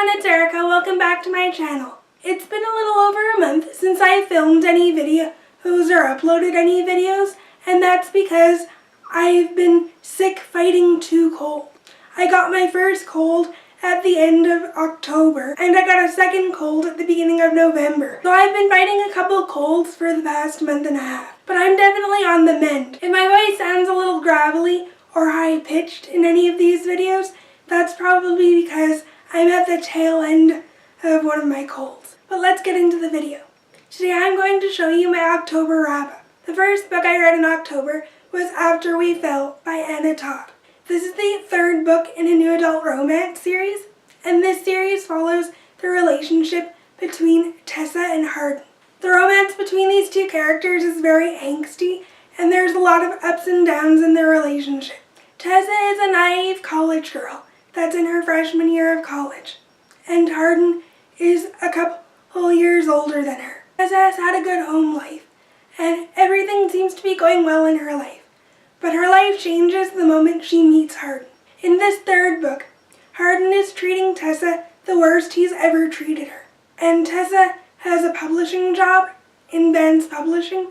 everyone, it's Erica. Welcome back to my channel. It's been a little over a month since I filmed any videos or uploaded any videos, and that's because I've been sick fighting 2 colds. I got my first cold at the end of October, and I got a second cold at the beginning of November. So I've been fighting a couple colds for the past month and a half, but I'm definitely on the mend. If my voice sounds a little gravelly or high-pitched in any of these videos, that's probably because I'm at the tail end of one of my colds. But let's get into the video. Today I'm going to show you my October wrap-up. The first book I read in October was After We Fell by Todd. This is the 3rd book in a new adult romance series, and this series follows the relationship between Tessa and Hardin. The romance between these 2 characters is very angsty, and there's a lot of ups and downs in their relationship. Tessa is a naive college girl that's in her freshman year of college, and Hardin is a couple years older than her. Tessa has had a good home life, and everything seems to be going well in her life. But her life changes the moment she meets Hardin. In this 3rd book, Hardin is treating Tessa the worst he's ever treated her. And Tessa has a publishing job in Vance Publishing,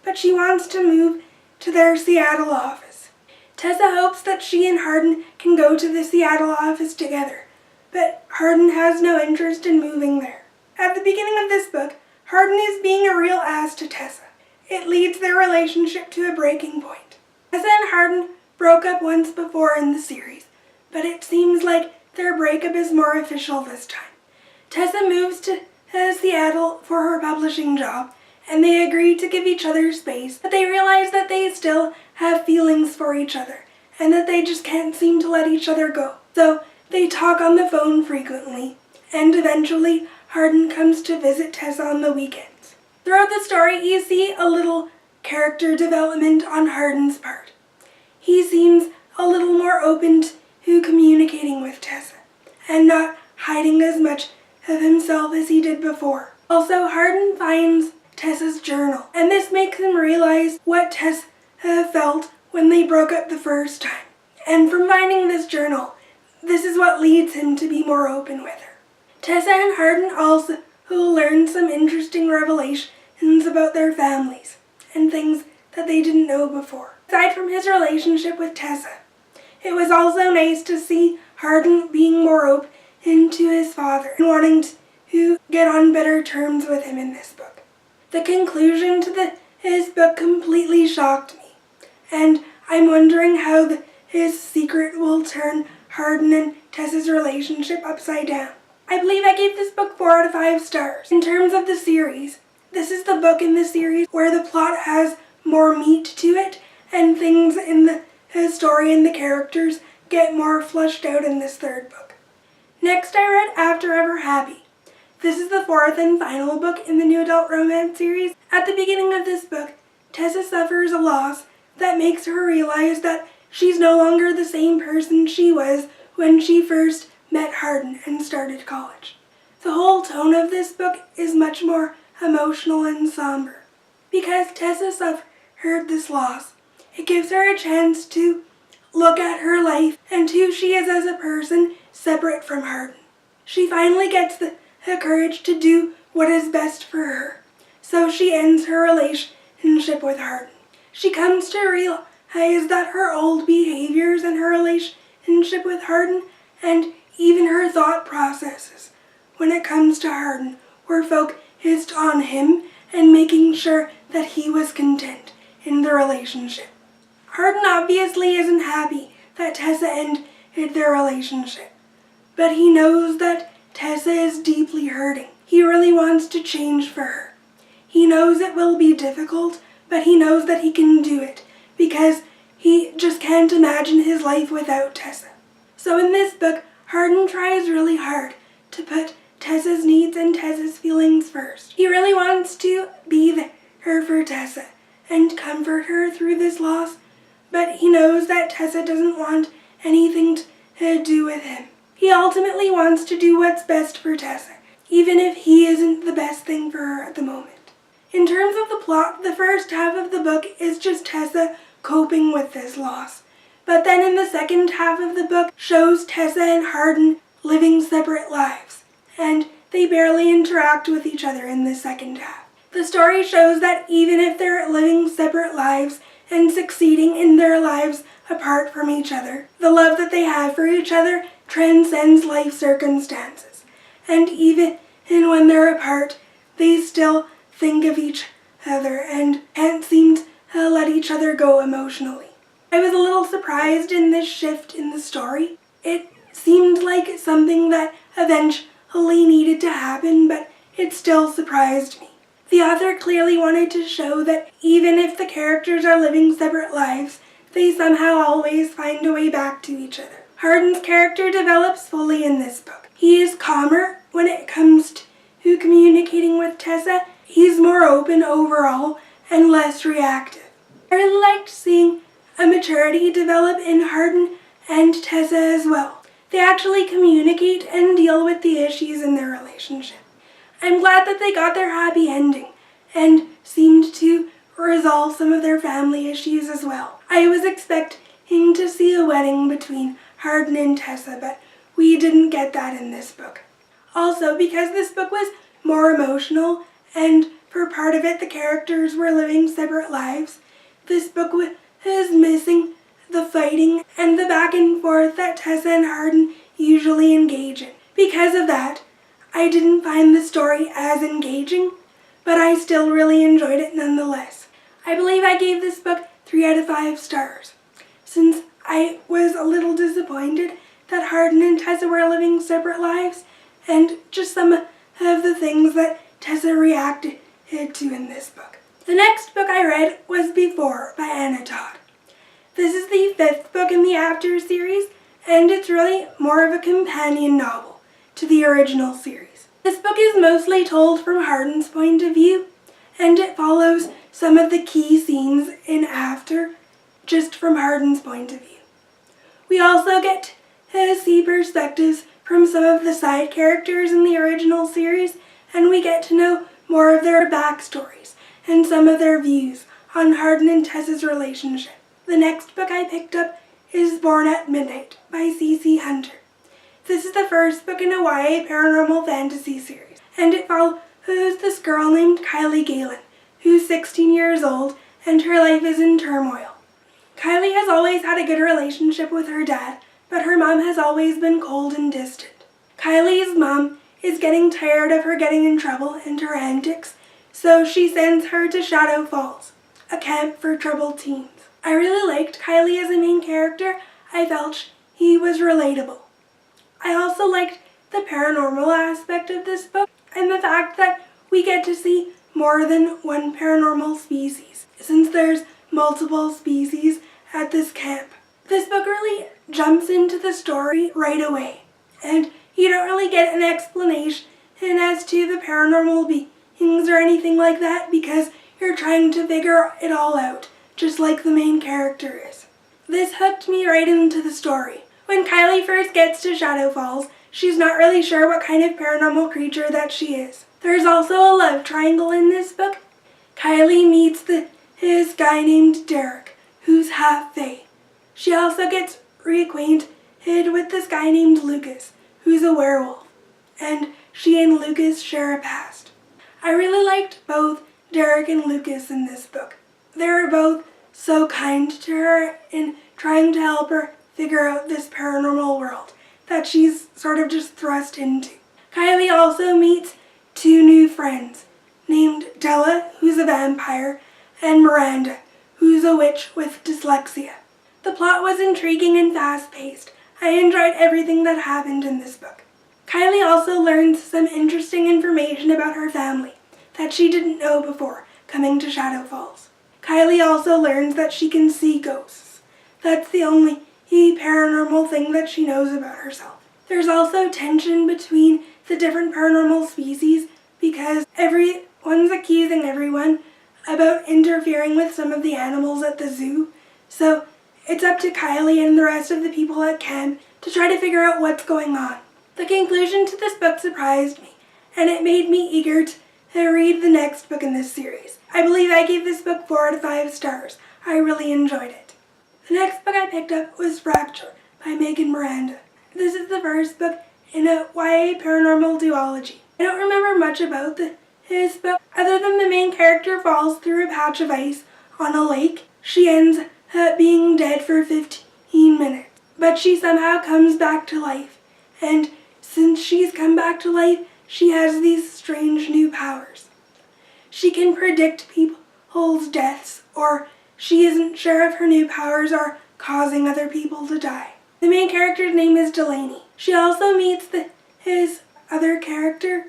but she wants to move to their Seattle office. Tessa hopes that she and Hardin can go to the Seattle office together, but Hardin has no interest in moving there. At the beginning of this book, Hardin is being a real ass to Tessa. It leads their relationship to a breaking point. Tessa and Hardin broke up once before in the series, but it seems like their breakup is more official this time. Tessa moves to Seattle for her publishing job, and they agree to give each other space, but they realize that they still have feelings for each other, and that they just can't seem to let each other go. So they talk on the phone frequently, and eventually Hardin comes to visit Tessa on the weekends. Throughout the story, you see a little character development on Hardin's part. He seems a little more open to communicating with Tessa, and not hiding as much of himself as he did before. Also, Hardin finds Tessa's journal, and this makes him realize what Tessa felt when they broke up the first time. And from finding this journal, this is what leads him to be more open with her. Tessa and Hardin also learn some interesting revelations about their families, and things that they didn't know before. Aside from his relationship with Tessa, it was also nice to see Hardin being more open to his father and wanting to get on better terms with him in this book. The conclusion to his book completely shocked me, and I'm wondering how his secret will turn Hardin and Tessa's relationship upside down. I believe I gave this book 4 out of 5 stars. In terms of the series, this is the book in the series where the plot has more meat to it, and things in the story and the characters get more fleshed out in this 3rd book. Next, I read After Ever Happy. This is the 4th and final book in the new adult romance series. At the beginning of this book, Tessa suffers a loss that makes her realize that she's no longer the same person she was when she first met Hardin and started college. The whole tone of this book is much more emotional and somber. Because Tessa suffered this loss, it gives her a chance to look at her life and who she is as a person separate from Hardin. She finally gets the courage to do what is best for her, so she ends her relationship with Hardin. She comes to realize that her old behaviors and her relationship with Hardin, and even her thought processes when it comes to Hardin, were focused on him and making sure that he was content in the relationship. Hardin obviously isn't happy that Tessa ended their relationship, but he knows that Tessa is deeply hurting. He really wants to change for her. He knows it will be difficult, but he knows that he can do it because he just can't imagine his life without Tessa. So in this book, Hardin tries really hard to put Tessa's needs and Tessa's feelings first. He really wants to be there for Tessa and comfort her through this loss, but he knows that Tessa doesn't want anything to do with him. He ultimately wants to do what's best for Tessa, even if he isn't the best thing for her at the moment. In terms of the plot, the first half of the book is just Tessa coping with this loss. But then in the second half of the book shows Tessa and Hardin living separate lives. and they barely interact with each other in the second half. The story shows that even if they're living separate lives and succeeding in their lives apart from each other, the love that they have for each other transcends life circumstances. And even when they're apart, they still think of each other and can't seem to let each other go emotionally. I was a little surprised in this shift in the story. It seemed like something that eventually needed to happen, but it still surprised me. The author clearly wanted to show that even if the characters are living separate lives, they somehow always find a way back to each other. Hardin's character develops fully in this book. He is calmer when it comes to communicating with Tessa. He's more open overall and less reactive. I really liked seeing a maturity develop in Hardin and Tessa as well. They actually communicate and deal with the issues in their relationship. I'm glad that they got their happy ending and seemed to resolve some of their family issues as well. I was expecting to see a wedding between Hardin and Tessa, but we didn't get that in this book. Also, because this book was more emotional and for part of it the characters were living separate lives, this book was missing the fighting and the back and forth that Tessa and Hardin usually engage in. Because of that, I didn't find the story as engaging, but I still really enjoyed it nonetheless. I believe I gave this book 3 out of 5 stars. Since I was a little disappointed that Hardin and Tessa were living separate lives, and just some of the things that Tessa reacted to in this book. The next book I read was Before by Todd. This is the 5th book in the After series, and it's really more of a companion novel to the original series. This book is mostly told from Hardin's point of view, and it follows some of the key scenes in After just from Hardin's point of view. We also get to see perspectives from some of the side characters in the original series, and we get to know more of their backstories and some of their views on Hardin and Tessa's relationship. The next book I picked up is Born at Midnight by C.C. Hunter. This is the first book in a YA paranormal fantasy series, and it follows this girl named Kylie Galen, who's 16 years old, and her life is in turmoil. Kylie has always had a good relationship with her dad, but her mom has always been cold and distant. Kylie's mom is getting tired of her getting in trouble and her antics, so she sends her to Shadow Falls, a camp for troubled teens. I really liked Kylie as a main character. I felt he was relatable. I also liked the paranormal aspect of this book and the fact that we get to see more than one paranormal species, since there's multiple species at this camp. This book really jumps into the story right away, and you don't really get an explanation as to the paranormal beings or anything like that because you're trying to figure it all out, just like the main character is. This hooked me right into the story. When Kylie first gets to Shadow Falls, she's not really sure what kind of paranormal creature that she is. There's also a love triangle in this book. Kylie meets this guy named Derek, who's half fae. She also gets reacquainted with this guy named Lucas, who's a werewolf, and she and Lucas share a past. I really liked both Derek and Lucas in this book. They were both so kind to her in trying to help her figure out this paranormal world that she's sort of just thrust into. Kylie also meets 2 new friends, named Della, who's a vampire, and Miranda, who's a witch with dyslexia. The plot was intriguing and fast-paced. I enjoyed everything that happened in this book. Kylie also learns some interesting information about her family that she didn't know before coming to Shadow Falls. Kylie also learns that she can see ghosts. That's the only paranormal thing that she knows about herself. There's also tension between the different paranormal species because everyone's accusing everyone about interfering with some of the animals at the zoo. So it's up to Kylie and the rest of the people at camp to try to figure out what's going on. The conclusion to this book surprised me, and it made me eager to read the next book in this series. I believe I gave this book 4 out of 5 stars. I really enjoyed it. The next book I picked up was Rapture by Miranda. This is the first book in a YA paranormal duology. I don't remember much about his book other than the main character falls through a patch of ice on a lake. She ends up being dead for 15 minutes, but she somehow comes back to life, and since she's come back to life, she has these strange new powers. She can predict people's deaths, or she isn't sure if her new powers are causing other people to die. The main character's name is Delaney. She also meets his other character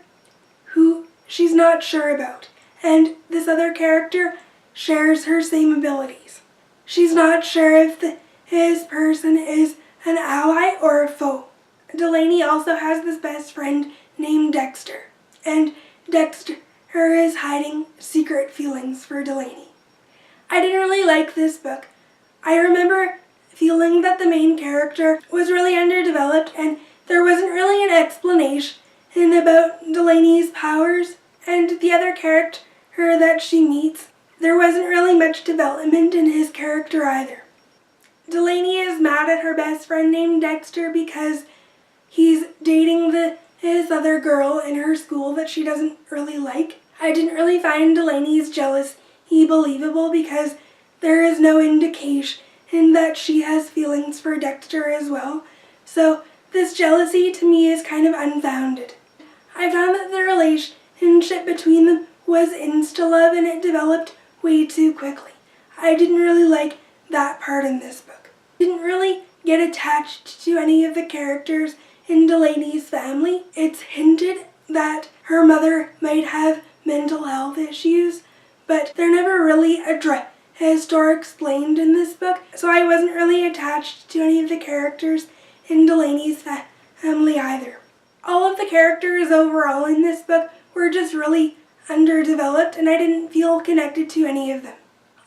who she's not sure about, and this other character shares her same abilities. She's not sure if his person is an ally or a foe. Delaney also has this best friend named Dexter, and Dexter is hiding secret feelings for Delaney. I didn't really like this book. I remember feeling that the main character was really underdeveloped and there wasn't really an explanation about Delaney's powers, and the other character that she meets, there wasn't really much development in his character either. Delaney is mad at her best friend named Dexter because he's dating his other girl in her school that she doesn't really like. I didn't really find Delaney's jealousy believable because there is no indication that she has feelings for Dexter as well. So this jealousy to me is kind of unfounded. I found that the relationship between them was insta-love and it developed way too quickly. I didn't really like that part in this book. I didn't really get attached to any of the characters in Delaney's family. It's hinted that her mother might have mental health issues, but they're never really addressed or explained in this book, so I wasn't really attached to any of the characters in Delaney's family either. All of the characters overall in this book were just really underdeveloped and I didn't feel connected to any of them.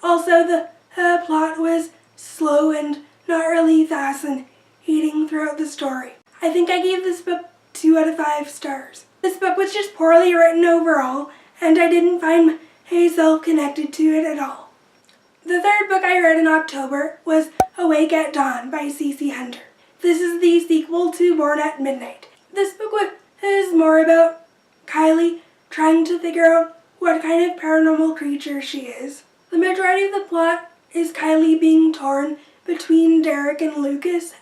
Also, the plot was slow and not really fascinating throughout the story. I think I gave this book 2 out of 5 stars. This book was just poorly written overall, and I didn't find myself connected to it at all. The third book I read in October was Awake at Dawn by C.C. Hunter. This is the sequel to Born at Midnight. This book is more about Kylie trying to figure out what kind of paranormal creature she is. The majority of the plot is Kylie being torn between Derek and Lucas.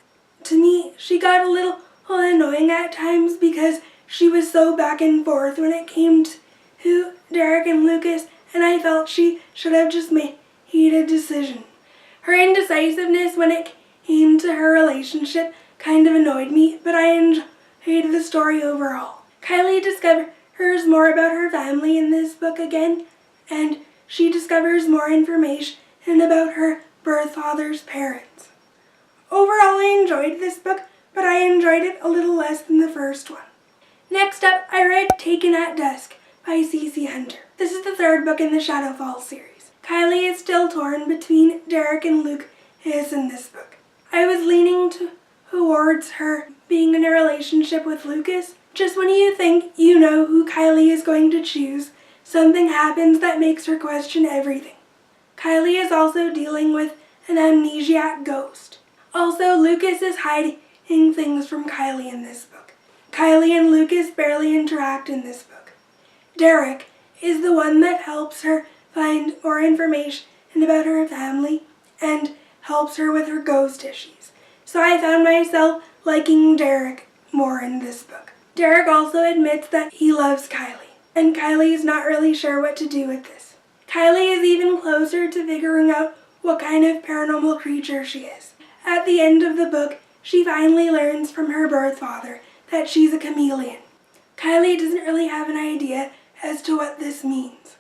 To me, she got a little annoying at times because she was so back and forth when it came to Derek and Lucas, and I felt she should have just made a decision. Her indecisiveness when it came to her relationship kind of annoyed me, but I enjoyed the story overall. Kylie discovers more about her family in this book again, and she discovers more information about her birth father's parents. Overall, I enjoyed this book, but I enjoyed it a little less than the first one. Next up, I read Taken at Dusk by C.C. Hunter. This is the third book in the Shadowfall series. Kylie is still torn between Derek and Lucas in this book. I was leaning towards her being in a relationship with Lucas. Just when you think you know who Kylie is going to choose, something happens that makes her question everything. Kylie is also dealing with an amnesiac ghost. Also, Lucas is hiding things from Kylie in this book. Kylie and Lucas barely interact in this book. Derek is the one that helps her find more information about her family and helps her with her ghost issues. So I found myself liking Derek more in this book. Derek also admits that he loves Kylie, and Kylie is not really sure what to do with this. Kylie is even closer to figuring out what kind of paranormal creature she is. At the end of the book, she finally learns from her birth father that she's a chameleon. Kylie doesn't really have an idea as to what this means.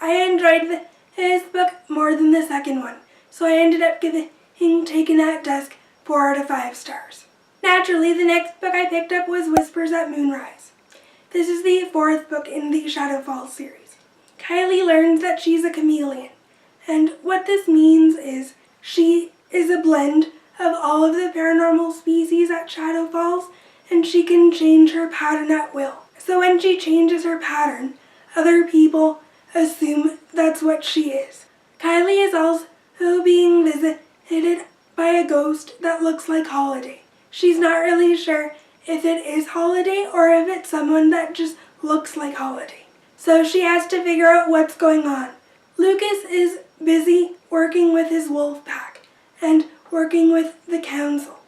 I enjoyed this book more than the second one, so I ended up giving Taken at Dusk 4 out of 5 stars. Naturally, the next book I picked up was Whispers at Moonrise. This is the 4th book in the Shadowfall series. Kylie learns that she's a chameleon, and what this means is she is a blend of all of the paranormal species at Shadowfalls, and she can change her pattern at will. So when she changes her pattern, other people assume that's what she is. Kylie is also being visited by a ghost that looks like Holiday. She's not really sure if it is Holiday or if it's someone that just looks like Holiday. So she has to figure out what's going on. Lucas is busy working with his wolf pack and working with the council.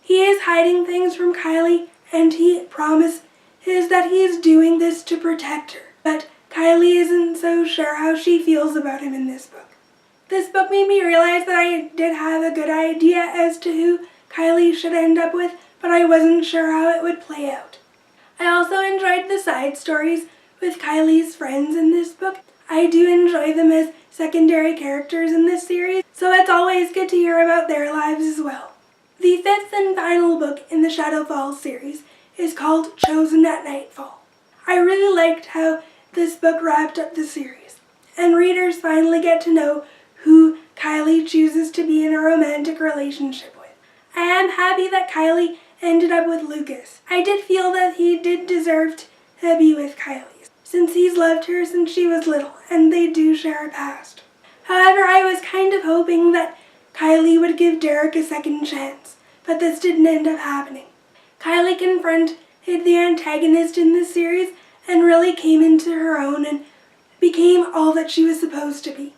He is hiding things from Kylie, and he promises that he is doing this to protect her. But Kylie isn't so sure how she feels about him in this book. This book made me realize that I did have a good idea as to who Kylie should end up with, but I wasn't sure how it would play out. I also enjoyed the side stories with Kylie's friends in this book. I do enjoy them as secondary characters in this series, so it's always good to hear about their lives as well. The fifth and final book in the Shadow Falls series is called Chosen at Nightfall. I really liked how this book wrapped up the series, and readers finally get to know who Kylie chooses to be in a romantic relationship with. I am happy that Kylie ended up with Lucas. I did feel that he did deserve to be with Kylie, since he's loved her since she was little, and they do share a past. However, I was kind of hoping that Kylie would give Derek a second chance, but this didn't end up happening. Kylie confronted the antagonist in this series and really came into her own and became all that she was supposed to be.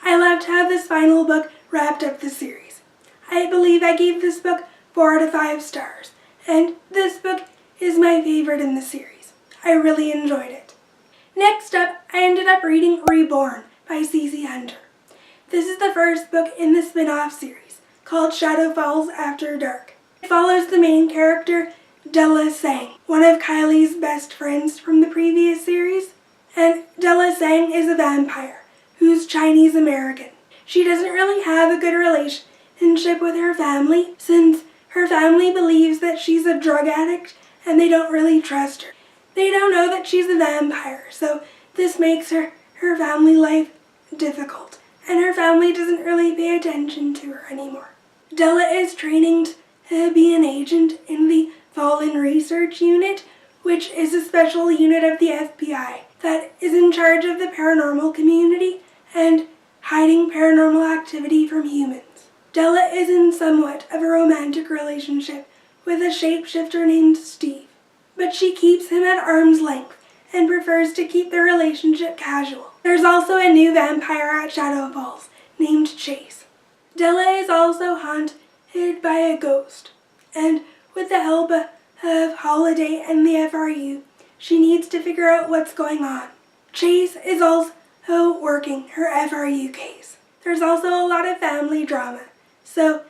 I loved how this final book wrapped up the series. I believe I gave this book 4 out of 5 stars, and this book is my favorite in the series. I really enjoyed it. Next up, I ended up reading Reborn by C.C. Hunter. This is the first book in the spin-off series, called Shadow Falls After Dark. It follows the main character, Della Sang, one of Kylie's best friends from the previous series. And Della Sang is a vampire who's Chinese American. She doesn't really have a good relationship with her family, since her family believes that she's a drug addict and they don't really trust her. They don't know that she's a vampire, so this makes her family life difficult, and her family doesn't really pay attention to her anymore. Della is training to be an agent in the Fallen Research Unit, which is a special unit of the FBI that is in charge of the paranormal community and hiding paranormal activity from humans. Della is in somewhat of a romantic relationship with a shapeshifter named Steve, but she keeps him at arm's length and prefers to keep the relationship casual. There's also a new vampire at Shadow Falls named Chase. Della is also haunted by a ghost, and with the help of Holiday and the FRU, she needs to figure out what's going on. Chase is also working her FRU case. There's also a lot of family drama, so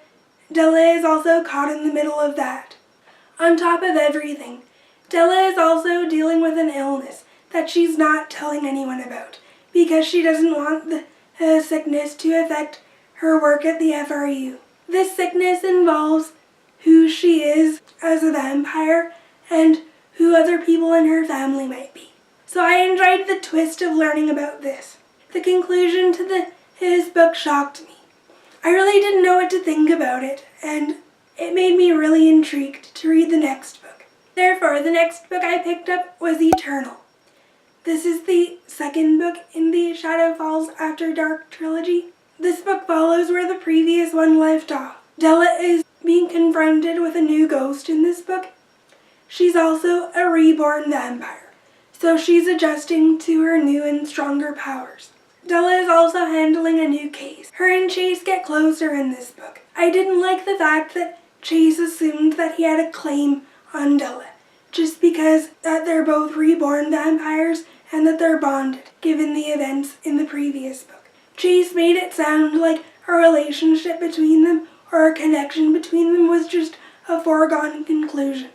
Della is also caught in the middle of that. On top of everything, Della is also dealing with an illness that she's not telling anyone about because she doesn't want the sickness to affect her work at the FRU. This sickness involves who she is as a vampire and who other people in her family might be. So I enjoyed the twist of learning about this. The conclusion to his book shocked me. I really didn't know what to think about it, and it made me really intrigued to read the next book. Therefore, the next book I picked up was Eternal. This is the second book in the Shadow Falls After Dark trilogy. This book follows where the previous one left off. Della is being confronted with a new ghost in this book. She's also a reborn vampire, so she's adjusting to her new and stronger powers. Della is also handling a new case. Her and Chase get closer in this book. I didn't like the fact that Chase assumed that he had a claim on Della, just because that they're both reborn vampires and that they're bonded, given the events in the previous book. Chase made it sound like a relationship between them or a connection between them was just a foregone conclusion,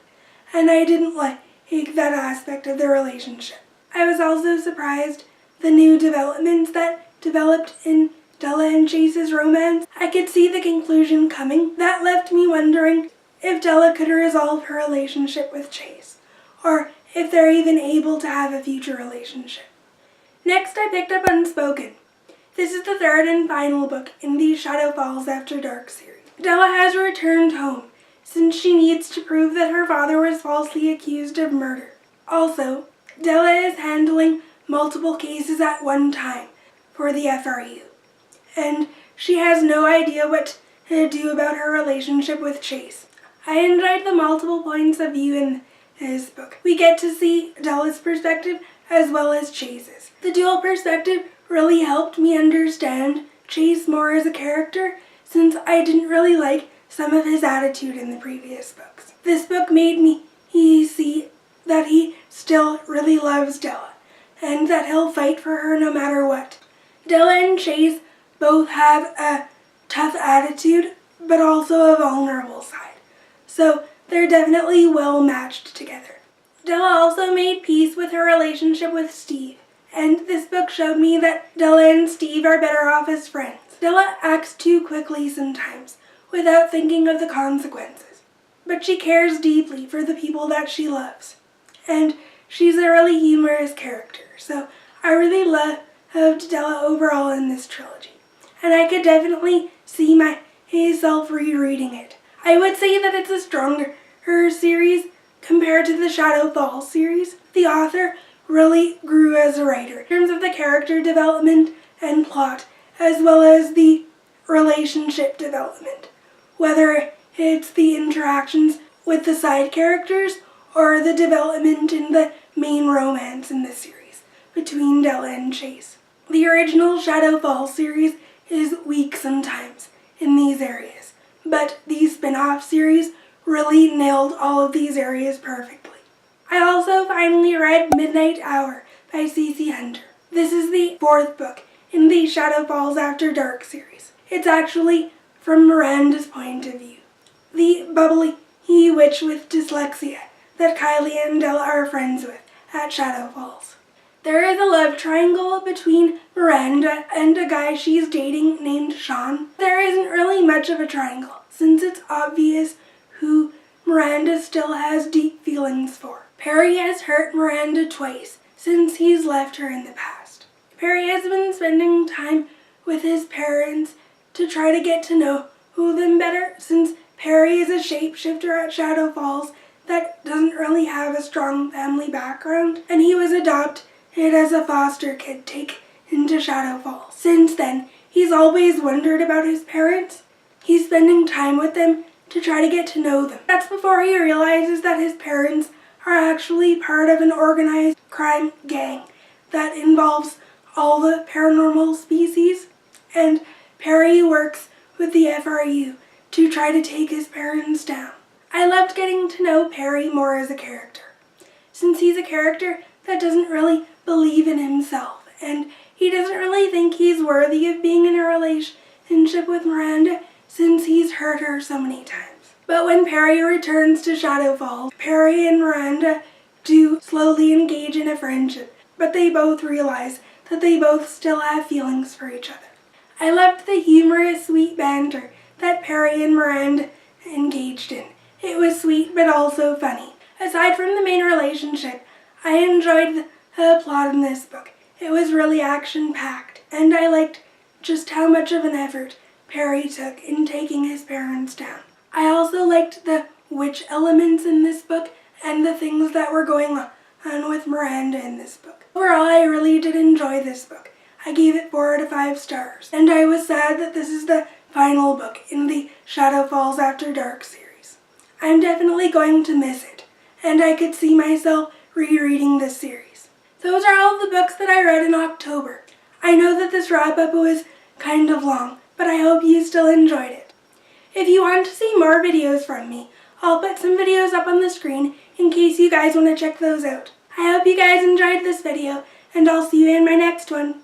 and I didn't like that aspect of the relationship. I was also surprised the new developments that developed in Della and Chase's romance. I could see the conclusion coming. That left me wondering if Della could resolve her relationship with Chase, or if they're even able to have a future relationship. Next, I picked up Unspoken. This is the third and final book in the Shadow Falls After Dark series. Della has returned home, since she needs to prove that her father was falsely accused of murder. Also, Della is handling multiple cases at one time for the FRU, and she has no idea what to do about her relationship with Chase. I enjoyed the multiple points of view in this book. We get to see Della's perspective as well as Chase's. The dual perspective really helped me understand Chase more as a character, since I didn't really like some of his attitude in the previous books. This book made me see that he still really loves Della, and that he'll fight for her no matter what. Della and Chase both have a tough attitude, but also a vulnerable side, so they're definitely well matched together. Della also made peace with her relationship with Steve, and this book showed me that Della and Steve are better off as friends. Della acts too quickly sometimes, without thinking of the consequences, but she cares deeply for the people that she loves, and she's a really humorous character, so I really loved Della overall in this trilogy, and I could definitely see myself rereading it. I would say that it's a stronger series compared to the Shadow Falls series. The author really grew as a writer in terms of the character development and plot, as well as the relationship development, whether it's the interactions with the side characters or the development in the main romance in the series between Della and Chase. The original Shadow Falls series is weak sometimes in these areas, but the spin-off series really nailed all of these areas perfectly. I also finally read Midnight Hour by C.C. Hunter. This is the 4th book in the Shadow Falls After Dark series. It's actually from Miranda's point of view, the bubbly witch with dyslexia that Kylie and Della are friends with at Shadow Falls. There is a love triangle between Miranda and a guy she's dating named Sean. There isn't really much of a triangle, since it's obvious who Miranda still has deep feelings for. Perry has hurt Miranda twice since he's left her in the past. Perry has been spending time with his parents to try to get to know them better, since Perry is a shapeshifter at Shadow Falls that doesn't really have a strong family background, and he was adopted as a foster kid taken into Shadow Falls. Since then, he's always wondered about his parents. He's spending time with them to try to get to know them. That's before he realizes that his parents are actually part of an organized crime gang that involves all the paranormal species, and Perry works with the FRU to try to take his parents down. I loved getting to know Perry more as a character, since he's a character that doesn't really believe in himself, and he doesn't really think he's worthy of being in a relationship with Miranda, since he's hurt her so many times. But when Perry returns to Shadow Falls, Perry and Miranda do slowly engage in a friendship, but they both realize that they both still have feelings for each other. I loved the humorous, sweet banter that Perry and Miranda engaged in. It was sweet but also funny. Aside from the main relationship, I enjoyed the plot in this book. It was really action-packed, and I liked just how much of an effort Perry took in taking his parents down. I also liked the witch elements in this book and the things that were going on with Miranda in this book. Overall, I really did enjoy this book. I gave it 4 out of 5 stars, and I was sad that this is the final book in the Shadow Falls After Dark series. I'm definitely going to miss it, and I could see myself rereading this series. Those are all of the books that I read in October. I know that this wrap-up was kind of long, but I hope you still enjoyed it. If you want to see more videos from me, I'll put some videos up on the screen in case you guys want to check those out. I hope you guys enjoyed this video, and I'll see you in my next one.